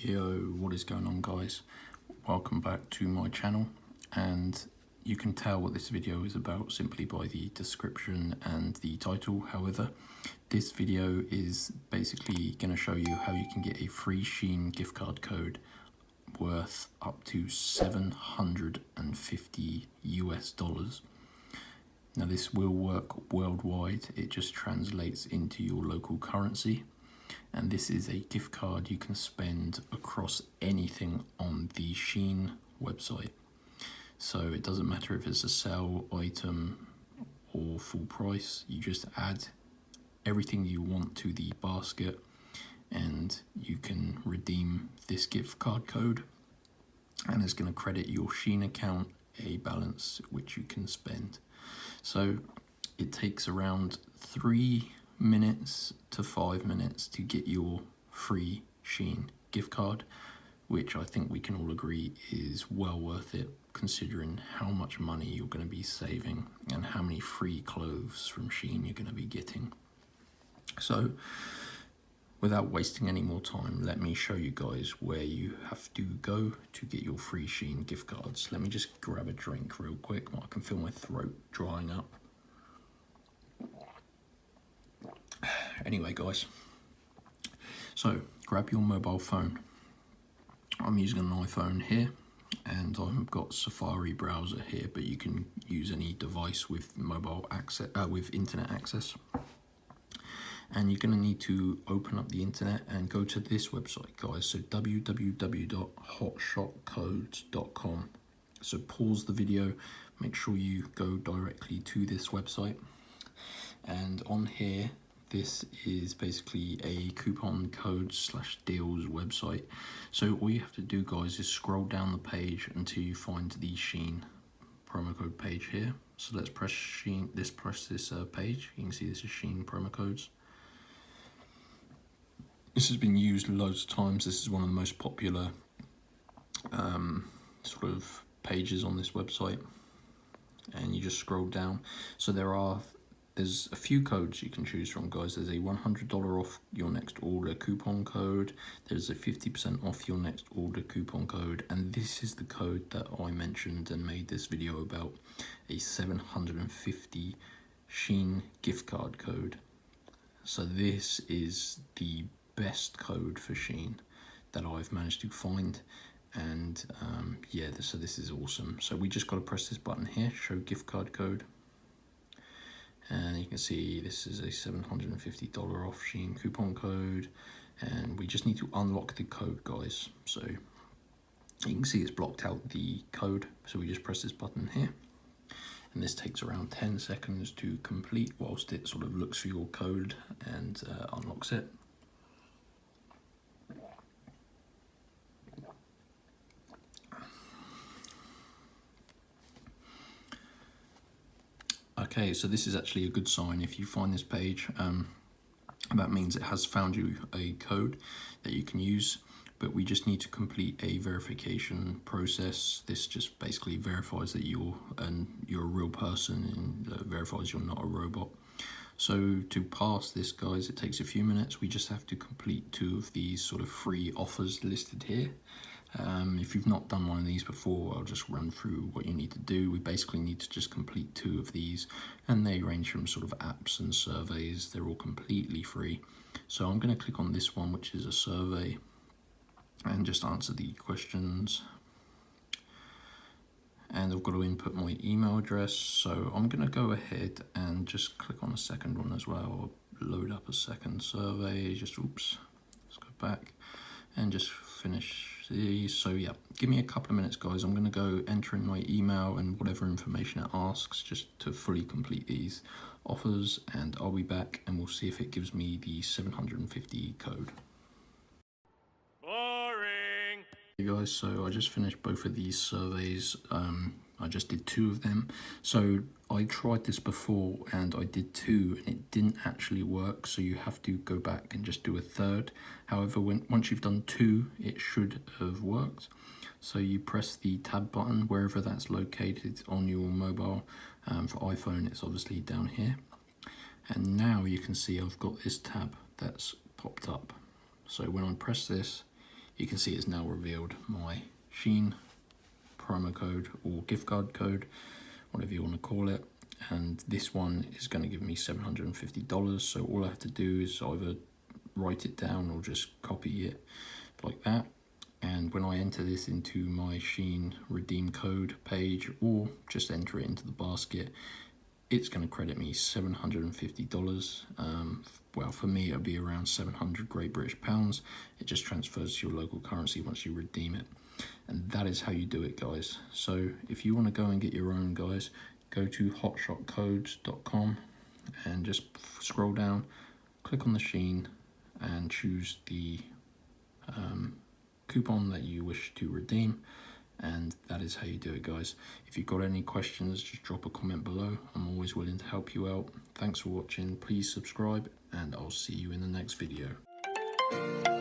Yo, what is going on, guys? Welcome back to my channel, and you can tell what this video is about simply by the description and the title. However, this video is basically going to show you how you can get a free Shein gift card code worth up to 750 US dollars. Now this will work worldwide, it just translates into your local currency. And this is a gift card you can spend across anything on the Shein website. So it doesn't matter if it's a sale item or full price, you just add everything you want to the basket and you can redeem this gift card code, and it's going to credit your Shein account a balance which you can spend. So it takes around 3 minutes to 5 minutes to get your free Shein gift card, which I think we can all agree is well worth it considering how much money you're going to be saving and how many free clothes from Shein you're going to be getting. So without wasting any more time, let me show you guys where you have to go to get your free Shein gift cards. Let me just grab a drink real quick. I can feel my throat drying up. Anyway, guys, so grab your mobile phone. I'm using an iPhone here, and I've got Safari browser here, but you can use any device with mobile access, with internet access. And you're going to need to open up the internet and go to this website, guys. So www.hotshopcodes.com. So pause the video, make sure you go directly to this website, and on here, this is basically a coupon code / deals website. So all you have to do, guys, is scroll down the page until you find the Shein promo code page here. So let's press Shein. Press this page. You can see this is Shein promo codes. This has been used loads of times. This is one of the most popular sort of pages on this website. And you just scroll down. So there's a few codes you can choose from, guys. There's a $100 off your next order coupon code. There's a 50% off your next order coupon code. And this is the code that I mentioned and made this video about, a 750 Shein gift card code. So this is the best code for Shein that I've managed to find. And yeah, so this is awesome. So we just got to press this button here, show gift card code. And you can see this is a $750 off Shein coupon code, and we just need to unlock the code, guys. So you can see it's blocked out the code, so we just press this button here, and this takes around 10 seconds to complete whilst it sort of looks for your code and unlocks it. Okay, so this is actually a good sign. If you find this page, that means it has found you a code that you can use, but we just need to complete a verification process. This just basically verifies that you're a real person and verifies you're not a robot. So to pass this, guys, it takes a few minutes. We just have to complete 2 of these sort of free offers listed here. If you've not done one of these before, I'll just run through what you need to do. We basically need to just complete 2 of these, and they range from sort of apps and surveys. They're all completely free. So I'm going to click on this one, which is a survey, and just answer the questions. And I've got to input my email address. So I'm going to go ahead and just click on a second one as well. I'll load up a second survey. Let's go back and just finish these. So yeah, give me a couple of minutes, guys. I'm going to go enter in my email and whatever information it asks just to fully complete these offers, and I'll be back and we'll see if it gives me the 750 code. Boring. Hey guys, so I just finished both of these surveys. I just did 2 of them. So I tried this before and I did 2 and it didn't actually work, so you have to go back and just do a third. However, once you've done 2, it should have worked. So you press the tab button wherever that's located on your mobile. For iPhone, it's obviously down here. And now you can see I've got this tab that's popped up. So when I press this, you can see it's now revealed my Shein promo code or gift card code, whatever you want to call it. And this one is going to give me $750. So all I have to do is either write it down or just copy it like that. And when I enter this into my Shein redeem code page or just enter it into the basket, it's going to credit me $750. Well, for me, it'll be around 700 Great British pounds. It just transfers to your local currency once you redeem it. And that is how you do it, guys. So if you want to go and get your own, guys, go to hotshotcodes.com and just scroll down, click on the Shein and choose the coupon that you wish to redeem. And that is how you do it, guys. If you've got any questions, just drop a comment below. I'm always willing to help you out. Thanks for watching. Please subscribe and I'll see you in the next video.